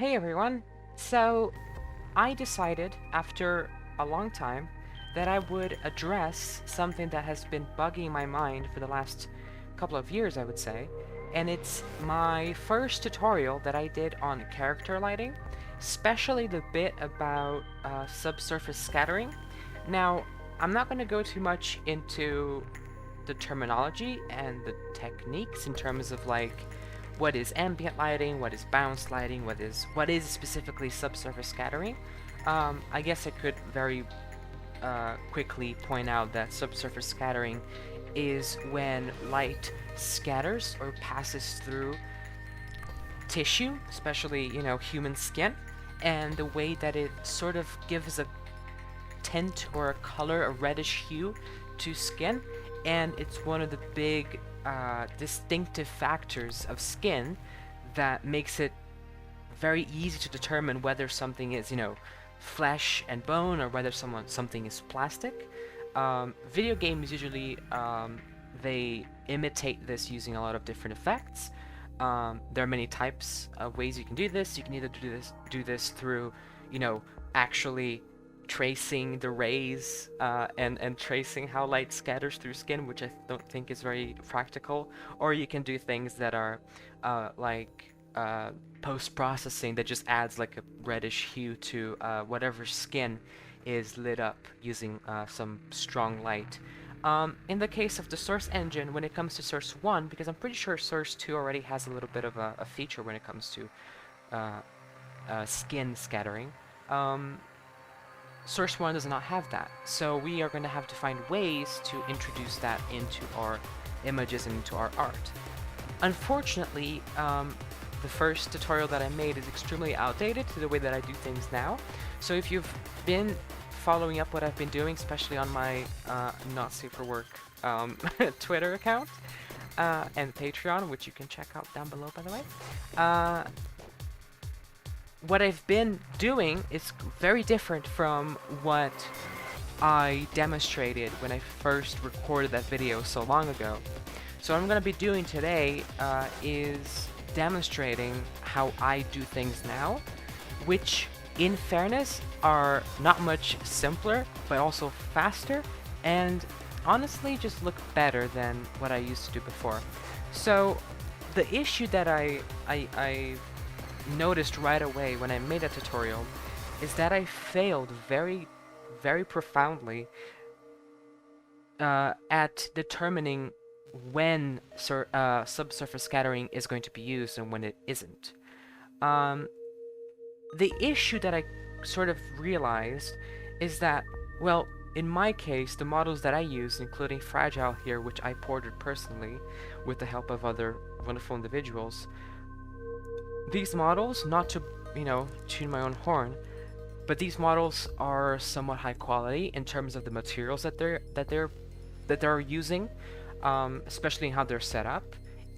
Hey everyone! So, I decided after a long time that I would address something that has been bugging my mind for the last couple of years, I would say, and it's my first tutorial that I did on character lighting, especially the bit about subsurface scattering. Now, I'm not going to go too much into the terminology and the techniques in terms of like what is ambient lighting, what is bounce lighting, what is specifically subsurface scattering. I guess I could very quickly point out that subsurface scattering is when light scatters or passes through tissue, especially human skin, and the way that it sort of gives a tint or a color, a reddish hue to skin, and it's one of the big distinctive factors of skin that makes it very easy to determine whether something is, flesh and bone or whether something is plastic. Video games usually they imitate this using a lot of different effects. There are many types of ways you can do this. You can either do this through, actually tracing the rays and tracing how light scatters through skin, which I don't think is very practical. Or you can do things that are like post-processing that just adds like a reddish hue to whatever skin is lit up using some strong light. In the case of the Source engine, when it comes to Source 1, because I'm pretty sure Source 2 already has a little bit of a feature when it comes to skin scattering, Source 1 does not have that. So we are going to have to find ways to introduce that into our images and into our art. Unfortunately, the first tutorial that I made is extremely outdated to the way that I do things now. So if you've been following up what I've been doing, especially on my Not Safe for Work Twitter account and Patreon, which you can check out down below, by the way, what I've been doing is very different from what I demonstrated when I first recorded that video so long ago. So what I'm going to be doing today is demonstrating how I do things now, which in fairness are not much simpler, but also faster, and honestly just look better than what I used to do before. So the issue that I noticed right away when I made a tutorial is that I failed very, very profoundly at determining when subsurface scattering is going to be used and when it isn't. The issue that I sort of realized is that, well, in my case, the models that I use, including Fragile here, which I ported personally with the help of other wonderful individuals, these models, not to, tune my own horn, but these models are somewhat high quality in terms of the materials that they're using, especially in how they're set up,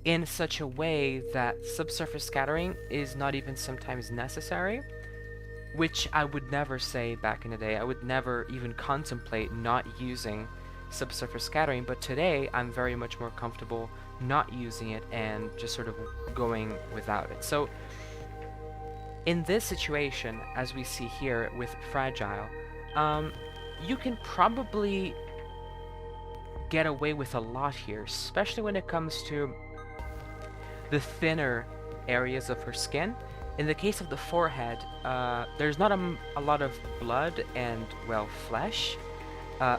in such a way that subsurface scattering is not even sometimes necessary, which I would never say back in the day. I would never even contemplate not using subsurface scattering, but today I'm very much more comfortable not using it and just sort of going without it. So in this situation, as we see here with Fragile, you can probably get away with a lot here, especially when it comes to the thinner areas of her skin. In the case of the forehead, there's not a lot of blood and, well, flesh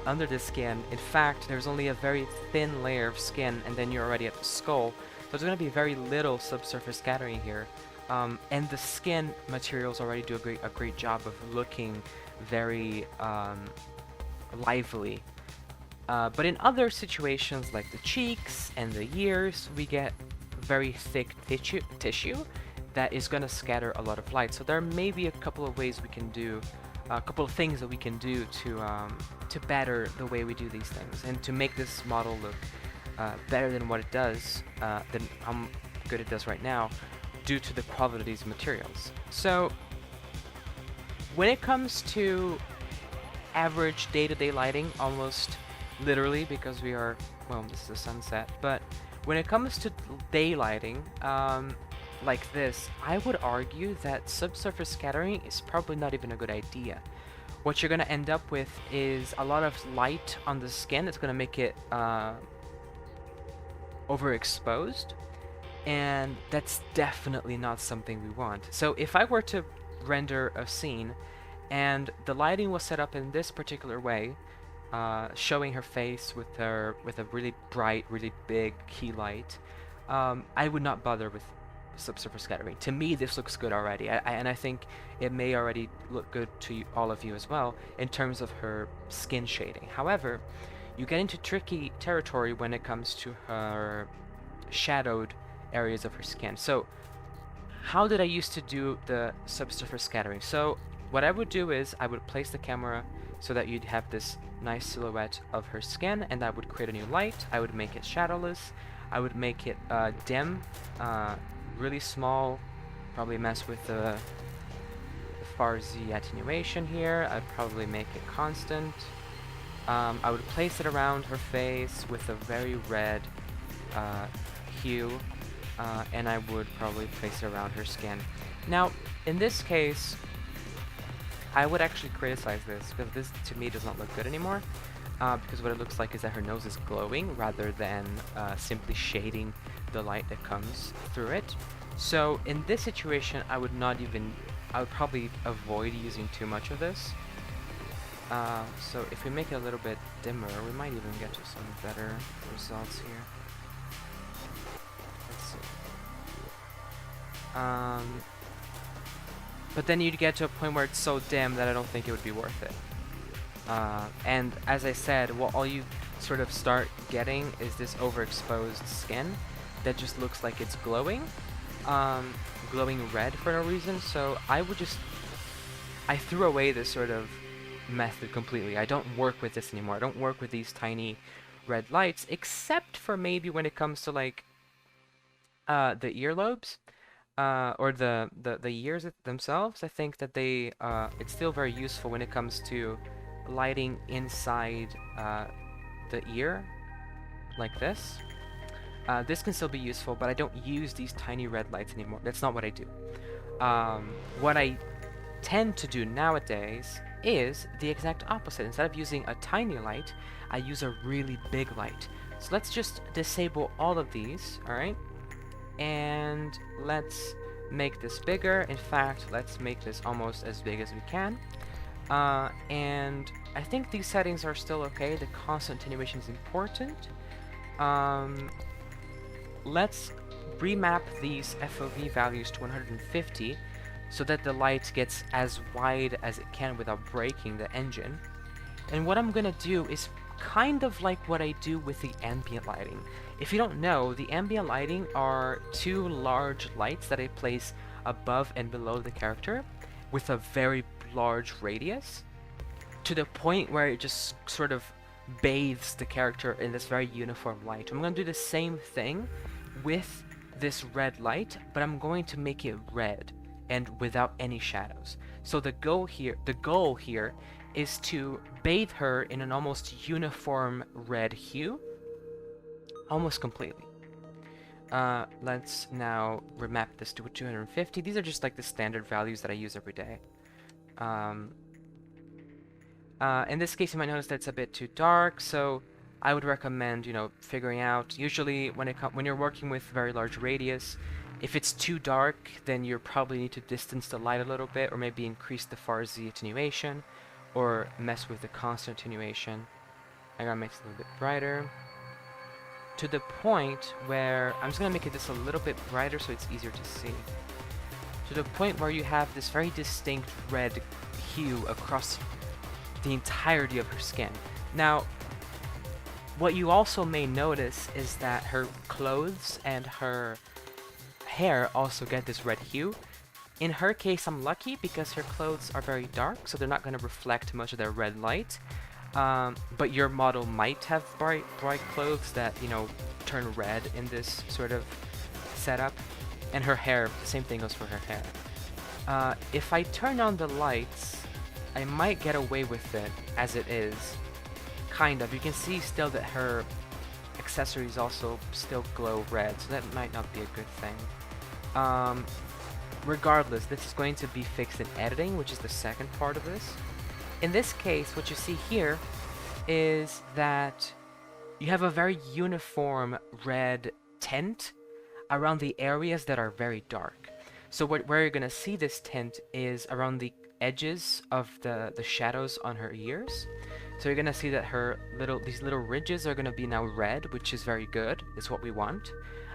under the skin. In fact, there's only a very thin layer of skin, and then you're already at the skull. So there's going to be very little subsurface scattering here. And the skin materials already do a great job of looking very lively. But in other situations, like the cheeks and the ears, we get very thick tissue that is going to scatter a lot of light. So there may be a couple of ways we can do, a couple of things that we can do to better the way we do these things and to make this model look better than what it does, than how good it does right now, due to the quality of these materials. So when it comes to average day-to-day lighting, almost literally, because we are, well, this is a sunset, but when it comes to day lighting, like this, I would argue that subsurface scattering is probably not even a good idea. What you're going to end up with is a lot of light on the skin. It's going to make it overexposed, and that's definitely not something we want. So if I were to render a scene and the lighting was set up in this particular way, showing her face with a really bright, really big key light, I would not bother with subsurface scattering. To me, this looks good already, and I think it may already look good to all of you as well in terms of her skin shading. However, you get into tricky territory when it comes to her shadowed areas of her skin. So how did I used to do the subsurface scattering? So what I would do is I would place the camera so that you'd have this nice silhouette of her skin, and I would create a new light. I would make it shadowless. I would make it dim, really small, probably mess with the far Z attenuation here. I'd probably make it constant. I would place it around her face with a very red hue, and I would probably place it around her skin. Now, in this case, I would actually criticize this, because this, to me, does not look good anymore, because what it looks like is that her nose is glowing, rather than simply shading the light that comes through it. So, in this situation, I would probably avoid using too much of this. So if we make it a little bit dimmer, we might even get to some better results here. Let's see. But then you'd get to a point where it's so dim that I don't think it would be worth it. And as I said, all you sort of start getting is this overexposed skin that just looks like it's glowing. Glowing red for no reason, so I threw away this sort of method completely. I don't work with this anymore. I don't work with these tiny red lights, except for maybe when it comes to like the earlobes or the ears themselves. I think that it's still very useful when it comes to lighting inside the ear like this. This can still be useful, but I don't use these tiny red lights anymore. That's not what I do. What I tend to do nowadays is the exact opposite. Instead of using a tiny light, I use a really big light. So let's just disable all of these, alright? And let's make this bigger. In fact, let's make this almost as big as we can. And I think these settings are still okay. The constant attenuation is important. Let's remap these FOV values to 150 so that the light gets as wide as it can without breaking the engine. And what I'm gonna do is kind of like what I do with the ambient lighting. If you don't know, the ambient lighting are two large lights that I place above and below the character with a very large radius, to the point where it just sort of bathes the character in this very uniform light. I'm gonna do the same thing with this red light, but I'm going to make it red and without any shadows. So the goal here is to bathe her in an almost uniform red hue, almost completely. Let's now remap this to 250. These are just like the standard values that I use every day. In this case, you might notice that it's a bit too dark, so I would recommend, figuring out, usually when you're working with very large radius, if it's too dark, then you probably need to distance the light a little bit, or maybe increase the far Z attenuation, or mess with the constant attenuation. I gotta make it a little bit brighter, to the point where, I'm just gonna make it just a little bit brighter so it's easier to see, to the point where you have this very distinct red hue across the entirety of her skin. Now, what you also may notice is that her clothes and her hair also get this red hue. In her case, I'm lucky because her clothes are very dark, so they're not going to reflect much of their red light. But your model might have bright clothes that, turn red in this sort of setup. And her hair, the same thing goes for her hair. If I turn on the lights, I might get away with it as it is. Kind of. You can see still that her accessories also still glow red, so that might not be a good thing. Um, Regardless, this is going to be fixed in editing, which is the second part of this. In this case, what you see here is that you have a very uniform red tint around the areas that are very dark. So where you're going to see this tint is around the edges of the shadows on her ears. So you're going to see that these little ridges are going to be now red, which is very good. It's what we want.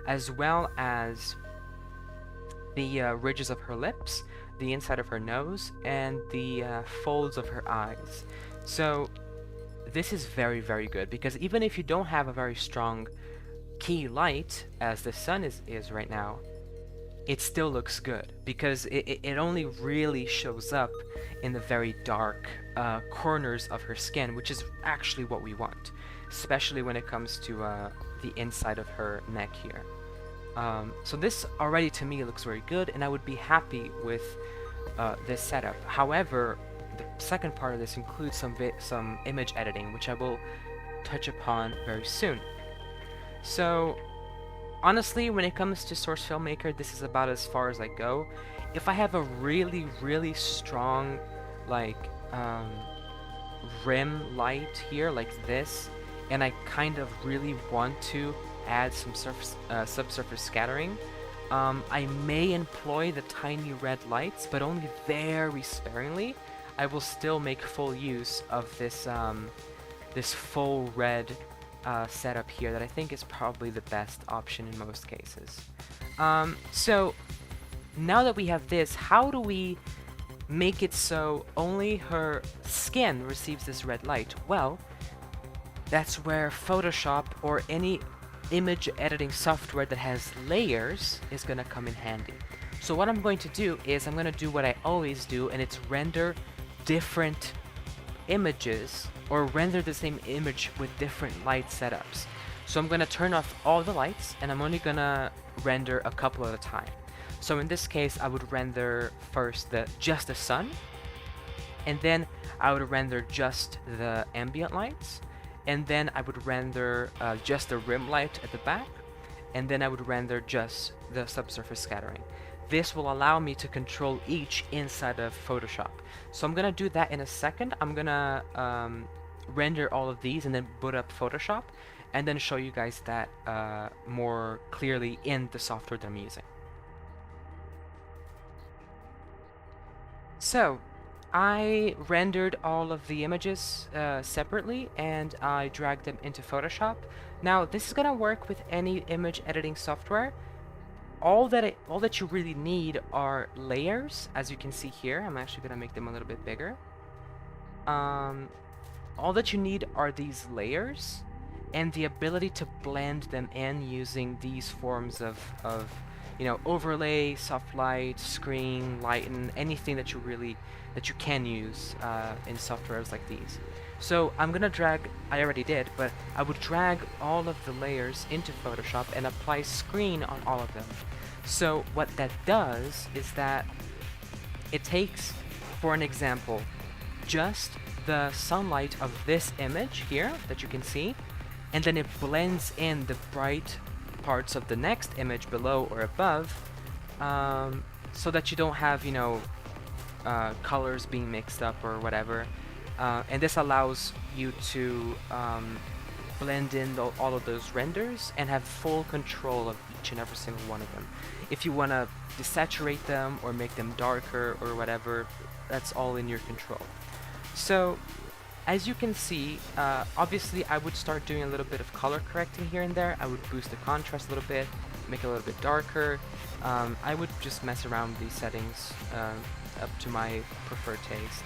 As well as the ridges of her lips, the inside of her nose, and the folds of her eyes. So this is very, very good, because even if you don't have a very strong key light, as the sun is right now, it still looks good, because it only really shows up in the very dark corners of her skin, which is actually what we want, especially when it comes to the inside of her neck here. So this already to me looks very good, and I would be happy with this setup. However, the second part of this includes some image editing, which I will touch upon very soon. So honestly, when it comes to Source Filmmaker, this is about as far as I go. If I have a really, really strong, like, rim light here, like this, and I kind of really want to add some subsurface scattering, I may employ the tiny red lights, but only very sparingly. I will still make full use of this this full red setup here that I think is probably the best option in most cases. So now that we have this, how do we make it so only her skin receives this red light? Well, that's where Photoshop or any image editing software that has layers is going to come in handy. So what I'm going to do is I'm going to do what I always do, and it's render different images, or render the same image with different light setups. So I'm going to turn off all the lights, and I'm only going to render a couple at a time. So in this case, I would render first just the sun, and then I would render just the ambient lights, and then I would render just the rim light at the back, and then I would render just the subsurface scattering. This will allow me to control each inside of Photoshop. So I'm gonna do that in a second. I'm gonna render all of these and then boot up Photoshop, and then show you guys that more clearly in the software that I'm using. So I rendered all of the images separately, and I dragged them into Photoshop. Now this is gonna work with any image editing software. All that you really need are layers, as you can see here. I'm actually gonna make them a little bit bigger. All that you need are these layers and the ability to blend them in using these forms of overlay, soft light, screen, lighten, anything that you can use in softwares like these. So I'm gonna drag, I already did, but I would drag all of the layers into Photoshop and apply screen on all of them. So what that does is that it takes, for an example, just the sunlight of this image here that you can see, and then it blends in the bright parts of the next image below or above, so that you don't have, colors being mixed up or whatever. And this allows you to blend in all of those renders and have full control of each and every single one of them. If you want to desaturate them or make them darker or whatever, that's all in your control. So as you can see, obviously I would start doing a little bit of color correcting here and there. I would boost the contrast a little bit, make it a little bit darker. I would just mess around with these settings up to my preferred taste.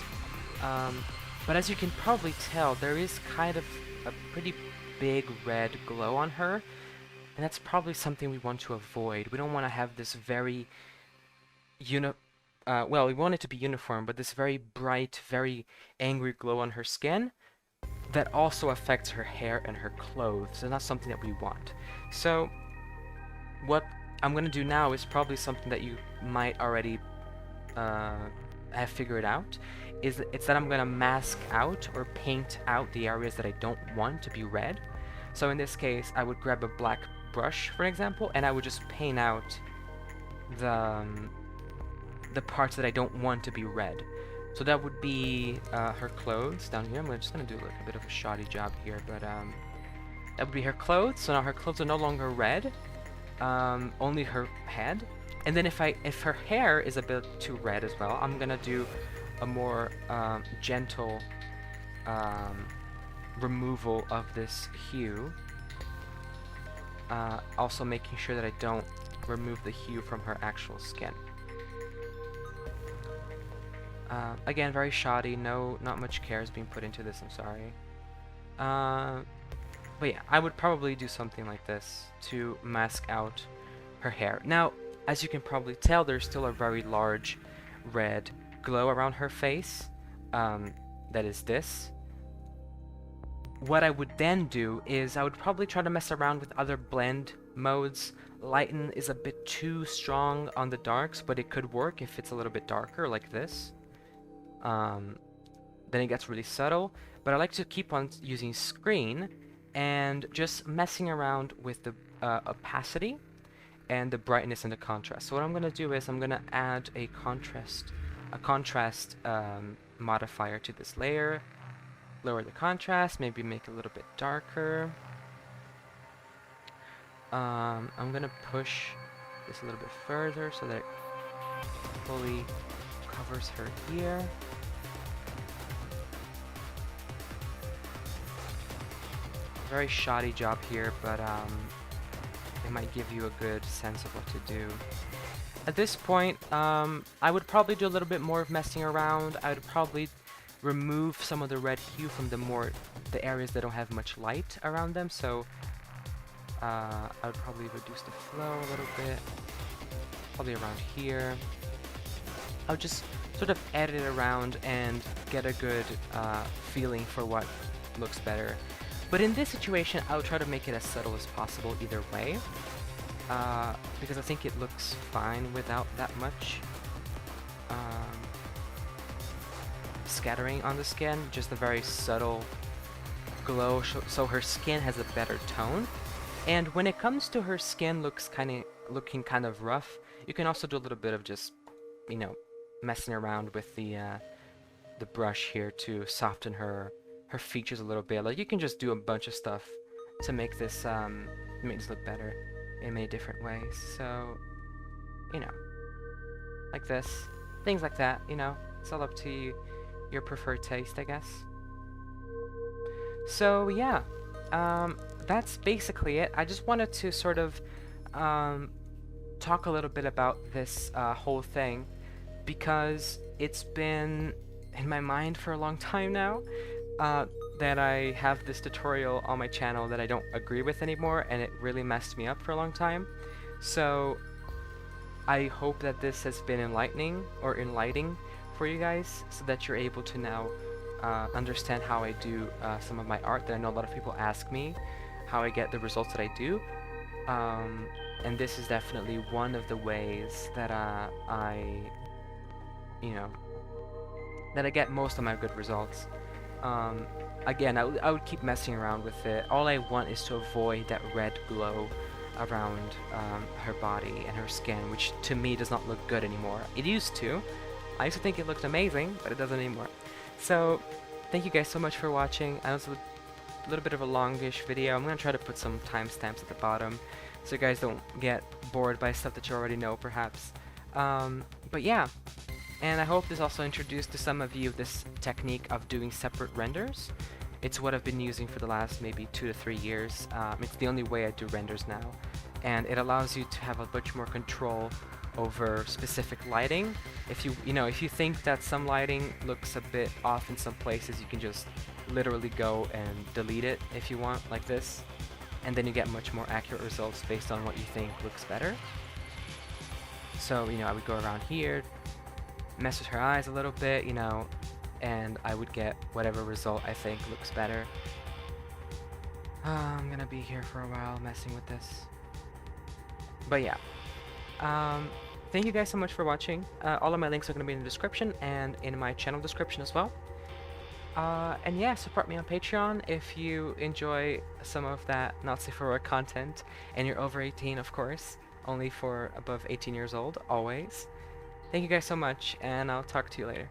But as you can probably tell, there is kind of a pretty big red glow on her, and that's probably something we want to avoid. We don't want to have this very well, we want it to be uniform, but this very bright, very angry glow on her skin that also affects her hair and her clothes, and that's something that we want. So what I'm going to do now is probably something that you might already have figured out. It's that I'm going to mask out or paint out the areas that I don't want to be red. So in this case, I would grab a black brush, for example, and I would just paint out the um, the parts that I don't want to be red. So that would be her clothes down here. I'm just gonna do like a bit of a shoddy job here, but that would be her clothes. So now her clothes are no longer red, only her head. And then if her hair is a bit too red as well, I'm gonna do a more gentle removal of this hue. Also making sure that I don't remove the hue from her actual skin. Again, very shoddy. Not much care is being put into this. I'm sorry. But yeah, I would probably do something like this to mask out her hair. Now, as you can probably tell, there's still a very large red glow around her face. That is this. What I would then do is I would probably try to mess around with other blend modes. Lighten is a bit too strong on the darks, but it could work if it's a little bit darker, like this. Then it gets really subtle, but I like to keep on using screen and just messing around with the opacity and the brightness and the contrast. So what I'm going to do is I'm going to add a contrast modifier to this layer, lower the contrast, maybe make it a little bit darker. I'm going to push this a little bit further so that it fully covers her here. Very shoddy job here, but it might give you a good sense of what to do. At this point, I would probably do a little bit more of messing around. I would probably remove some of the red hue from the areas that don't have much light around them. So I would probably reduce the flow a little bit, probably around here. I would just sort of edit it around and get a good feeling for what looks better. But in this situation, I would try to make it as subtle as possible either way, because I think it looks fine without that much scattering on the skin, just a very subtle glow, so her skin has a better tone. And when it comes to her skin looking kind of rough, you can also do a little bit of just, you know, messing around with the brush here to soften her features a little bit. Like, you can just do a bunch of stuff to make this look better in many different ways. So, you know, like this, things like that. You know, it's all up to your preferred taste, I guess. So yeah, that's basically it. I just wanted to sort of talk a little bit about this whole thing because it's been in my mind for a long time now. That I have this tutorial on my channel that I don't agree with anymore, and it really messed me up for a long time. So I hope that this has been enlightening for you guys, so that you're able to now understand how I do some of my art. That I know a lot of people ask me how I get the results that I do, and this is definitely one of the ways that I get most of my good results. Again, I would keep messing around with it. All I want is to avoid that red glow around her body and her skin, which to me does not look good anymore. It used to. I used to think it looked amazing, but it doesn't anymore. So, thank you guys so much for watching. I know it's a little bit of a longish video. I'm going to try to put some timestamps at the bottom so you guys don't get bored by stuff that you already know, perhaps. But yeah. And I hope this also introduced to some of you this technique of doing separate renders. It's what I've been using for the last maybe 2 to 3 years. It's the only way I do renders now. And it allows you to have a much more control over specific lighting. If you think that some lighting looks a bit off in some places, you can just literally go and delete it if you want, like this. And then you get much more accurate results based on what you think looks better. So, I would go around here, mess with her eyes a little bit, and I would get whatever result I think looks better. I'm gonna be here for a while messing with this. But yeah. Thank you guys so much for watching. All of my links are gonna be in the description and in my channel description as well. And yeah, support me on Patreon if you enjoy some of that not safe for work content and you're over 18, of course. only for above 18 years old, always. Thank you guys so much, and I'll talk to you later.